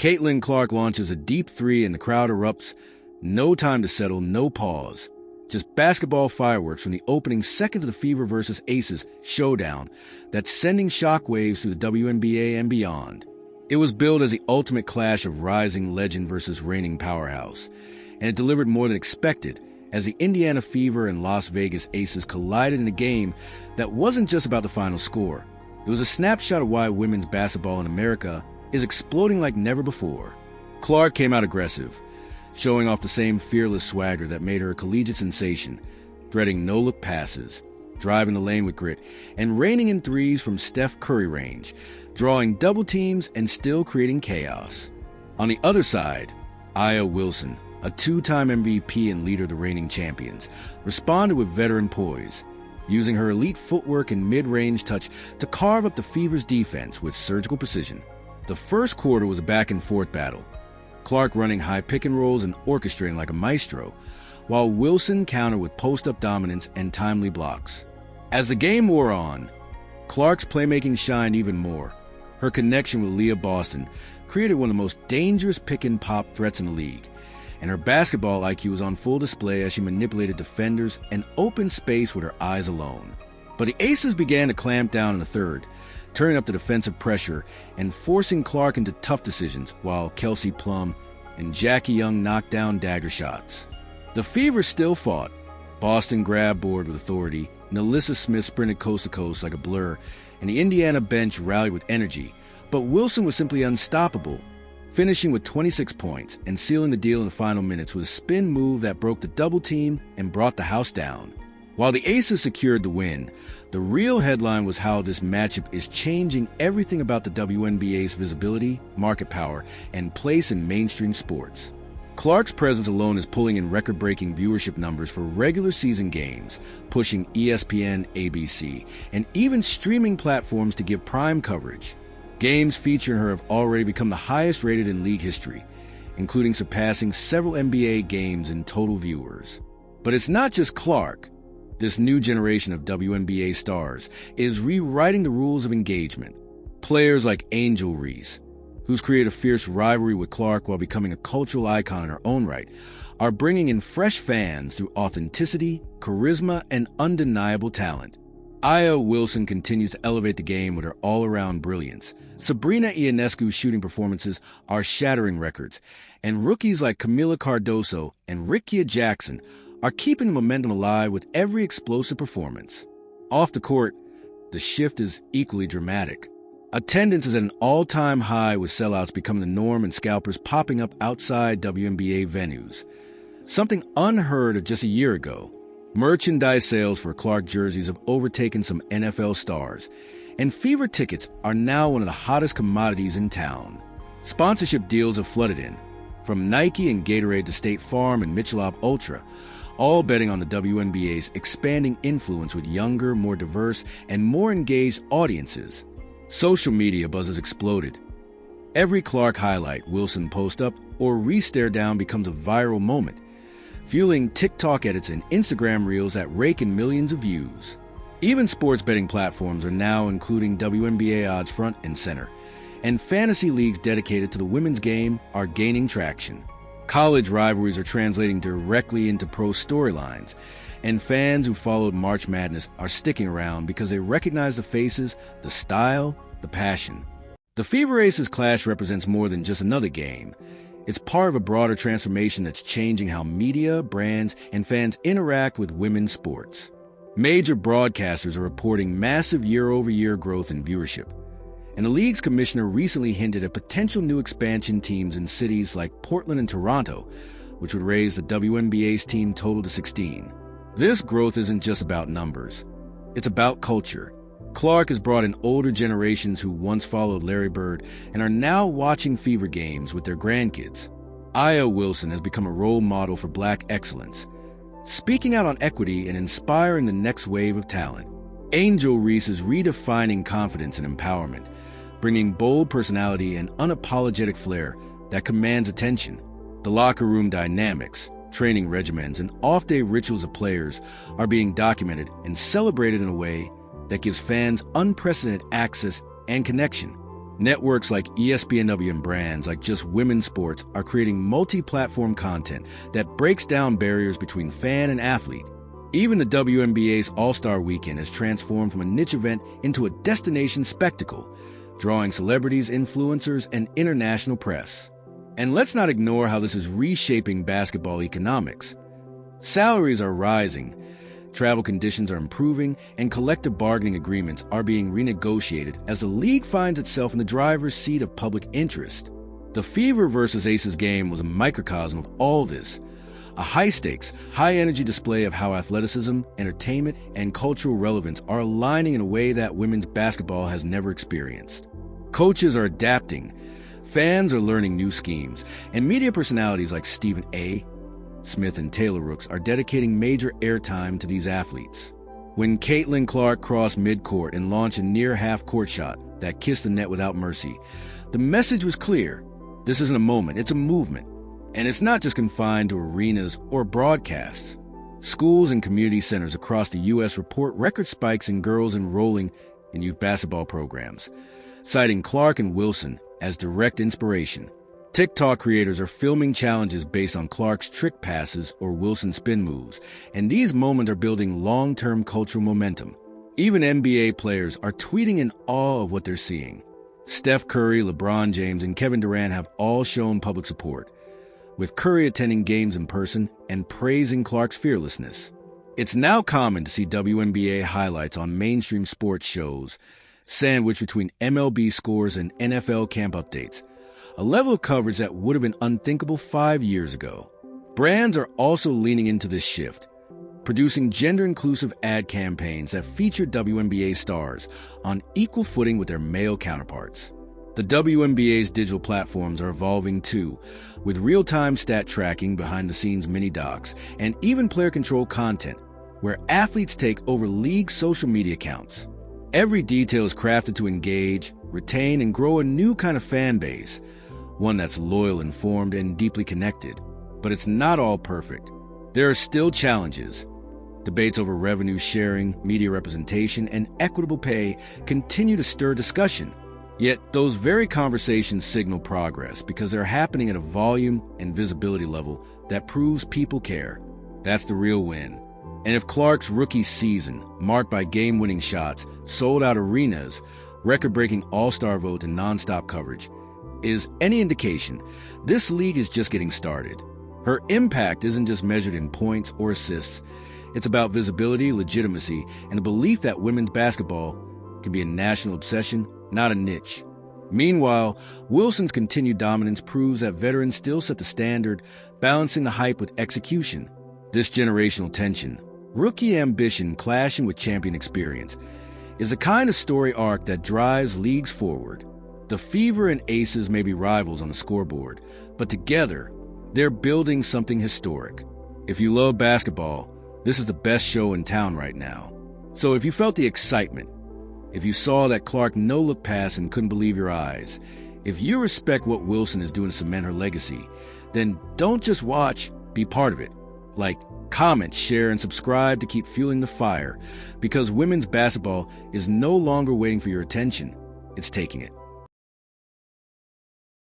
Caitlin Clark launches a deep three and the crowd erupts. No time to settle, no pause. Just basketball fireworks from the opening seconds of the Fever vs. Aces showdown that's sending shockwaves through the WNBA and beyond. It was billed as the ultimate clash of rising legend versus reigning powerhouse, and it delivered more than expected as the Indiana Fever and Las Vegas Aces collided in a game that wasn't just about the final score. It was a snapshot of why women's basketball in America is exploding like never before. Clark came out aggressive, showing off the same fearless swagger that made her a collegiate sensation, threading no-look passes, driving the lane with grit, and raining in threes from Steph Curry range, drawing double teams and still creating chaos. On the other side, Aya Wilson, a two-time MVP and leader of the reigning champions, responded with veteran poise, using her elite footwork and mid-range touch to carve up the Fever's defense with surgical precision. The first quarter was a back-and-forth battle, Clark running high pick-and-rolls and orchestrating like a maestro, while Wilson countered with post-up dominance and timely blocks. As the game wore on, Clark's playmaking shined even more. Her connection with Leah Boston created one of the most dangerous pick-and-pop threats in the league, and her basketball IQ was on full display as she manipulated defenders and opened space with her eyes alone. But the Aces began to clamp down in the third, turning up the defensive pressure and forcing Clark into tough decisions while Kelsey Plum and Jackie Young knocked down dagger shots. The Fever still fought. Boston grabbed board with authority, and Alyssa Smith sprinted coast to coast like a blur, and the Indiana bench rallied with energy. But Wilson was simply unstoppable, finishing with 26 points and sealing the deal in the final minutes with a spin move that broke the double team and brought the house down. While the Aces secured the win, the real headline was how this matchup is changing everything about the WNBA's visibility, market power, and place in mainstream sports. Clark's presence alone is pulling in record-breaking viewership numbers for regular season games, pushing ESPN, ABC, and even streaming platforms to give prime coverage. Games featuring her have already become the highest rated in league history, including surpassing several NBA games in total viewers. But it's not just Clark. This new generation of WNBA stars is rewriting the rules of engagement. Players like Angel Reese, who's created a fierce rivalry with Clark while becoming a cultural icon in her own right, are bringing in fresh fans through authenticity, charisma, and undeniable talent. Aya Wilson continues to elevate the game with her all-around brilliance. Sabrina Ionescu's shooting performances are shattering records, and rookies like Camila Cardoso and Rickea Jackson are keeping the momentum alive with every explosive performance. Off the court, the shift is equally dramatic. Attendance is at an all-time high, with sellouts becoming the norm and scalpers popping up outside WNBA venues, something unheard of just a year ago. Merchandise sales for Clark jerseys have overtaken some NFL stars, and Fever tickets are now one of the hottest commodities in town. Sponsorship deals have flooded in, from Nike and Gatorade to State Farm and Michelob Ultra, all betting on the WNBA's expanding influence with younger, more diverse, and more engaged audiences. Social media buzz has exploded. Every Clark highlight Wilson post up or re-stare down becomes a viral moment, fueling TikTok edits and Instagram reels that rake in millions of views. Even sports betting platforms are now including WNBA odds front and center, and fantasy leagues dedicated to the women's game are gaining traction. College rivalries are translating directly into pro storylines, and fans who followed March Madness are sticking around because they recognize the faces, the style, the passion. The Fever Aces clash represents more than just another game. It's part of a broader transformation that's changing how media, brands, and fans interact with women's sports. Major broadcasters are reporting massive year-over-year growth in viewership, and the league's commissioner recently hinted at potential new expansion teams in cities like Portland and Toronto, which would raise the WNBA's team total to 16. This growth isn't just about numbers. It's about culture. Clark has brought in older generations who once followed Larry Bird and are now watching Fever games with their grandkids. Aya Wilson has become a role model for Black excellence, speaking out on equity and inspiring the next wave of talent. Angel Reese is redefining confidence and empowerment, bringing bold personality and unapologetic flair that commands attention. The locker room dynamics, training regimens, and off-day rituals of players are being documented and celebrated in a way that gives fans unprecedented access and connection. Networks like ESPNW and brands like Just Women's Sports are creating multi-platform content that breaks down barriers between fan and athlete. Even the WNBA's All-Star Weekend has transformed from a niche event into a destination spectacle, drawing celebrities, influencers, and international press. And let's not ignore how this is reshaping basketball economics. Salaries are rising, travel conditions are improving, and collective bargaining agreements are being renegotiated as the league finds itself in the driver's seat of public interest. The Fever versus Aces game was a microcosm of all this, a high-stakes, high-energy display of how athleticism, entertainment, and cultural relevance are aligning in a way that women's basketball has never experienced. Coaches are adapting, fans are learning new schemes, and media personalities like Stephen A. Smith and Taylor Rooks are dedicating major airtime to these athletes. When Caitlin Clark crossed midcourt and launched a near half-court shot that kissed the net without mercy, the message was clear. This isn't a moment, it's a movement. And it's not just confined to arenas or broadcasts. Schools and community centers across the U.S. report record spikes in girls enrolling in youth basketball programs, citing Clark and Wilson as direct inspiration. TikTok creators are filming challenges based on Clark's trick passes or Wilson's spin moves, and these moments are building long-term cultural momentum. Even NBA players are tweeting in awe of what they're seeing. Steph Curry, LeBron James, and Kevin Durant have all shown public support, with Curry attending games in person and praising Clark's fearlessness. It's now common to see WNBA highlights on mainstream sports shows, sandwiched between MLB scores and NFL camp updates, a level of coverage that would have been unthinkable 5 years ago. Brands are also leaning into this shift, producing gender-inclusive ad campaigns that feature WNBA stars on equal footing with their male counterparts. The WNBA's digital platforms are evolving too, with real-time stat tracking, behind-the-scenes mini-docs, and even player-controlled content, where athletes take over league social media accounts. Every detail is crafted to engage, retain, and grow a new kind of fan base, one that's loyal, informed, and deeply connected. But it's not all perfect. There are still challenges. Debates over revenue sharing, media representation, and equitable pay continue to stir discussion. Yet those very conversations signal progress because they're happening at a volume and visibility level that proves people care. That's the real win. And if Clark's rookie season, marked by game-winning shots, sold-out arenas, record-breaking all-star votes, and nonstop coverage, is any indication, this league is just getting started. Her impact isn't just measured in points or assists. It's about visibility, legitimacy, and the belief that women's basketball can be a national obsession, not a niche. Meanwhile, Wilson's continued dominance proves that veterans still set the standard, balancing the hype with execution. This generational tension, rookie ambition clashing with champion experience, is a kind of story arc that drives leagues forward. The Fever and Aces may be rivals on the scoreboard, but together, they're building something historic. If you love basketball, this is the best show in town right now. So if you felt the excitement, if you saw that Clark no-look pass and couldn't believe your eyes, if you respect what Wilson is doing to cement her legacy, then don't just watch, be part of it. Like, comment, share, and subscribe to keep fueling the fire, because women's basketball is no longer waiting for your attention, it's taking it.